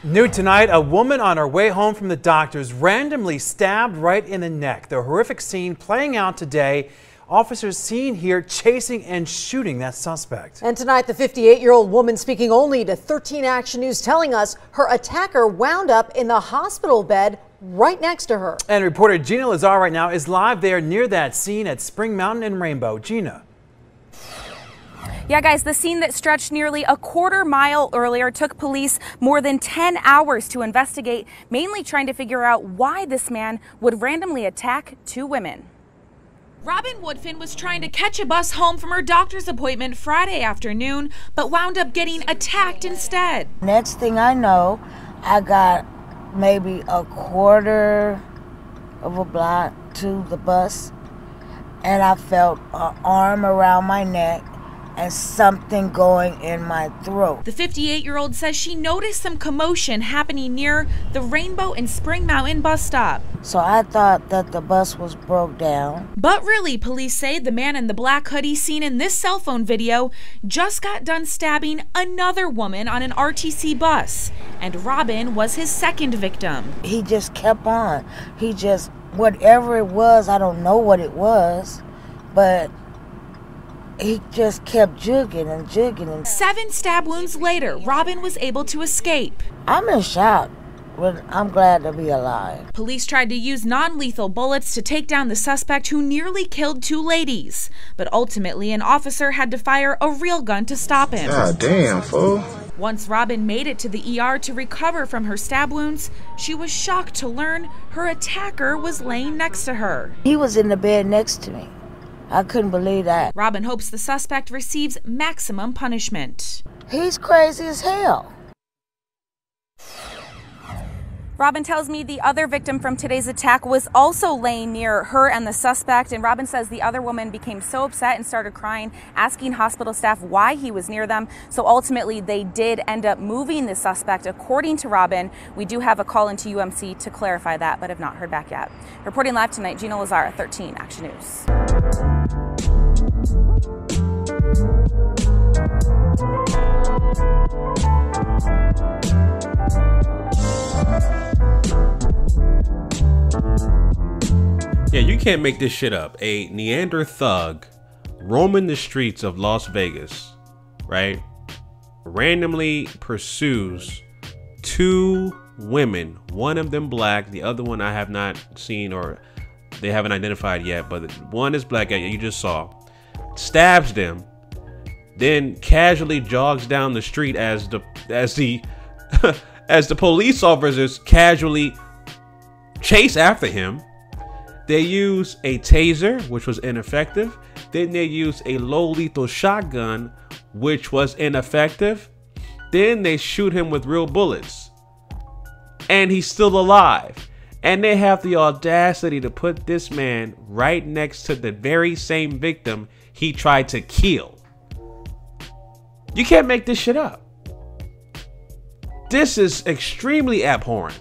New tonight, a woman on her way home from the doctor's randomly stabbed right in the neck. The horrific scene playing out today. Officers seen here chasing and shooting that suspect. And tonight, the 58-year-old woman speaking only to 13 Action News telling us her attacker wound up in the hospital bed right next to her. And reporter Gina Lazar right now is live there near that scene at Spring Mountain and Rainbow. Gina. Yeah, guys, the scene that stretched nearly a quarter mile earlier took police more than 10 hours to investigate, mainly trying to figure out why this man would randomly attack two women. Robin Woodfin was trying to catch a bus home from her doctor's appointment Friday afternoon, but wound up getting attacked instead. Next thing I know, I got maybe a quarter of a block to the bus, and I felt an arm around my neck and something going in my throat. The 58-year-old says she noticed some commotion happening near the Rainbow and Spring Mountain bus stop. So I thought that the bus was broke down. But really, police say the man in the black hoodie seen in this cell phone video just got done stabbing another woman on an RTC bus. And Robin was his second victim. He just kept on. He just, whatever it was, I don't know what it was, but he just kept jugging and jugging. 7 stab wounds later, Robin was able to escape. I'm in shock, but I'm glad to be alive. Police tried to use non-lethal bullets to take down the suspect who nearly killed 2 ladies. But ultimately, an officer had to fire a real gun to stop him. God damn, fool. Once Robin made it to the ER to recover from her stab wounds, she was shocked to learn her attacker was laying next to her. He was in the bed next to me. I couldn't believe that. Robin hopes the suspect receives maximum punishment. He's crazy as hell. Robin tells me the other victim from today's attack was also laying near her and the suspect, and Robin says the other woman became so upset and started crying, asking hospital staff why he was near them. So ultimately, they did end up moving the suspect, according to Robin. We do have a call into UMC to clarify that, but have not heard back yet. Reporting live tonight, Gina Lazar, 13 Action News. Yeah, you can't make this shit up. A Neander thug roaming the streets of Las Vegas, right, randomly pursues 2 women, one of them black, the other one I have not seen or they haven't identified yet, but one is black, you just saw, stabs them, then casually jogs down the street as the as the police officers casually chase after him. They use a taser, which was ineffective. Then they use a low lethal shotgun, which was ineffective. Then they shoot him with real bullets. And he's still alive. And they have the audacity to put this man right next to the very same victim he tried to kill. You can't make this shit up. This is extremely abhorrent.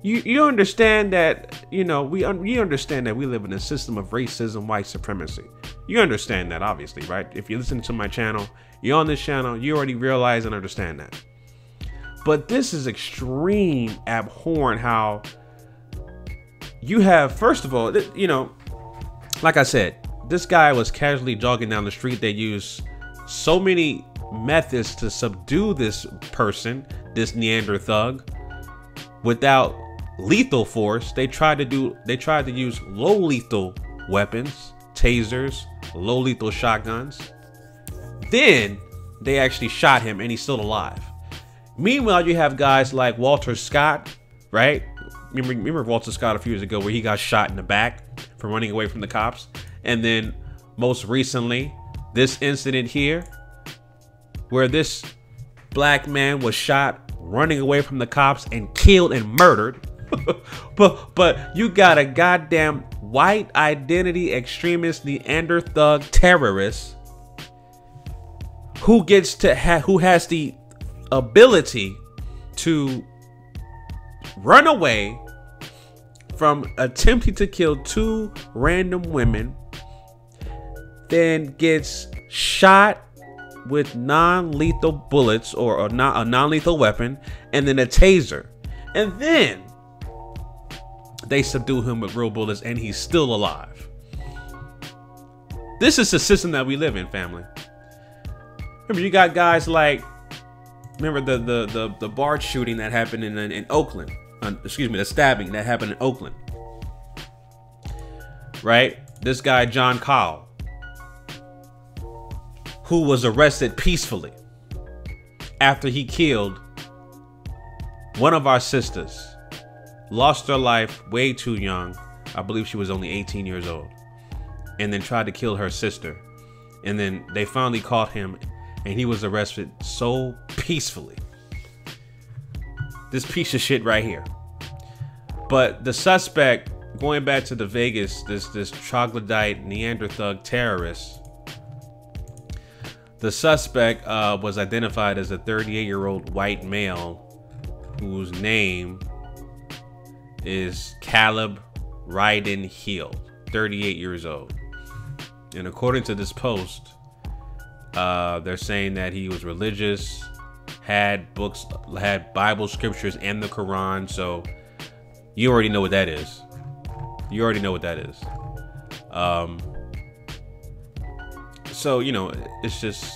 You understand that, you know, you understand that we live in a system of racism, white supremacy. You understand that, obviously, right? If you listen to my channel, you're on this channel, you already realize and understand that. But this is extreme abhorrent how you have, first of all, you know, like I said, this guy was casually jogging down the street. They used so many methods to subdue this person, this Neander thug, without lethal force. They tried to use low lethal weapons, tasers, low lethal shotguns. Then they actually shot him and he's still alive. Meanwhile, you have guys like Walter Scott, right? Remember Walter Scott a few years ago where he got shot in the back for running away from the cops? And then most recently, this incident here where this black man was shot running away from the cops and killed and murdered. but you got a goddamn white identity extremist Neander thug terrorist who has the ability to run away from attempting to kill 2 random women, then gets shot with non-lethal bullets or a non-lethal weapon, and then a taser. And then they subdue him with real bullets, and he's still alive. This is the system that we live in, family. Remember, you got guys like, remember the bar shooting that happened in Oakland. Excuse me, the stabbing that happened in Oakland. Right? This guy, John Cowell, who was arrested peacefully after he killed one of our sisters, lost her life way too young. I believe she was only 18 years old, and then tried to kill her sister. And then they finally caught him, and he was arrested so peacefully. This piece of shit right here. But the suspect, going back to the Vegas, this troglodyte Neanderthal terrorist, the suspect was identified as a 38-year-old white male whose name is Caleb Ryden Hill, 38 years old. And according to this post, they're saying that he was religious, had books, had Bible scriptures and the Quran. So you already know what that is. You already know what that is. So, you know, it's just,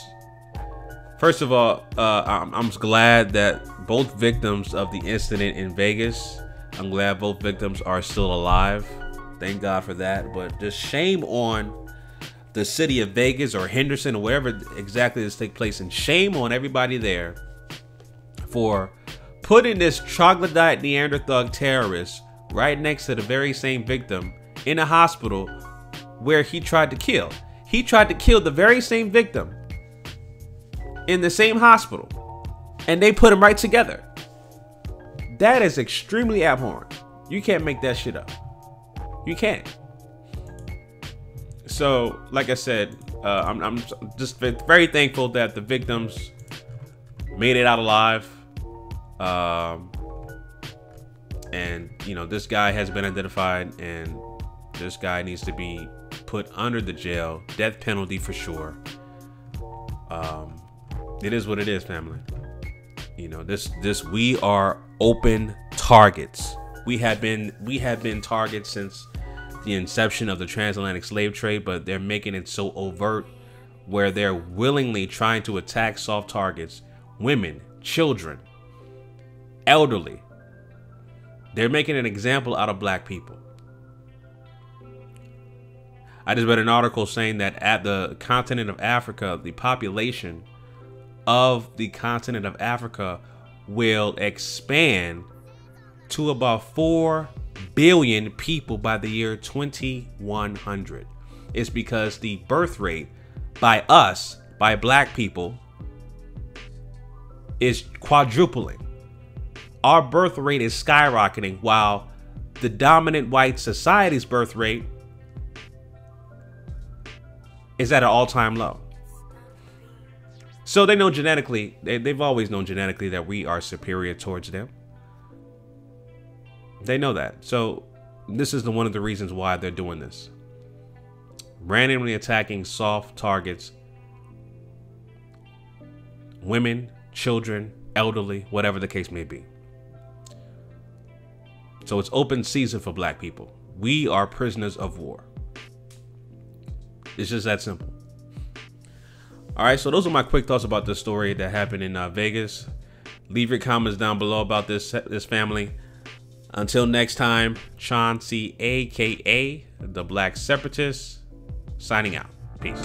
first of all, I'm glad that both victims of the incident in Vegas, I'm glad both victims are still alive. Thank God for that. But just shame on the city of Vegas or Henderson or wherever exactly this takes place, and shame on everybody there for putting this troglodyte Neanderthal terrorist right next to the very same victim in a hospital where he tried to kill. He tried to kill the very same victim in the same hospital, and they put him right together. That is extremely abhorrent. You can't make that shit up. You can't. So, like I said, I'm just very thankful that the victims made it out alive. And, you know, this guy has been identified, and this guy needs to be put under the jail, death penalty for sure. It is what it is, family. You know, we are open targets. We have been targets since the inception of the transatlantic slave trade, but they're making it so overt where they're willingly trying to attack soft targets, women, children, elderly. They're making an example out of black people. I just read an article saying that at the continent of Africa, the population of the continent of Africa will expand to about 4 billion people by the year 2100. It's because the birth rate by us, by black people, is quadrupling. Our birth rate is skyrocketing while the dominant white society's birth rate is at an all-time low. So they know genetically, they've always known genetically that we are superior towards them. They know that. So this is one of the reasons why they're doing this. Randomly attacking soft targets, women, children, elderly, whatever the case may be. So it's open season for black people. We are prisoners of war. It's just that simple. All right, so those are my quick thoughts about this story that happened in Vegas. Leave your comments down below about this family. Until next time, Chauncey, aka the Black Separatist, signing out. Peace.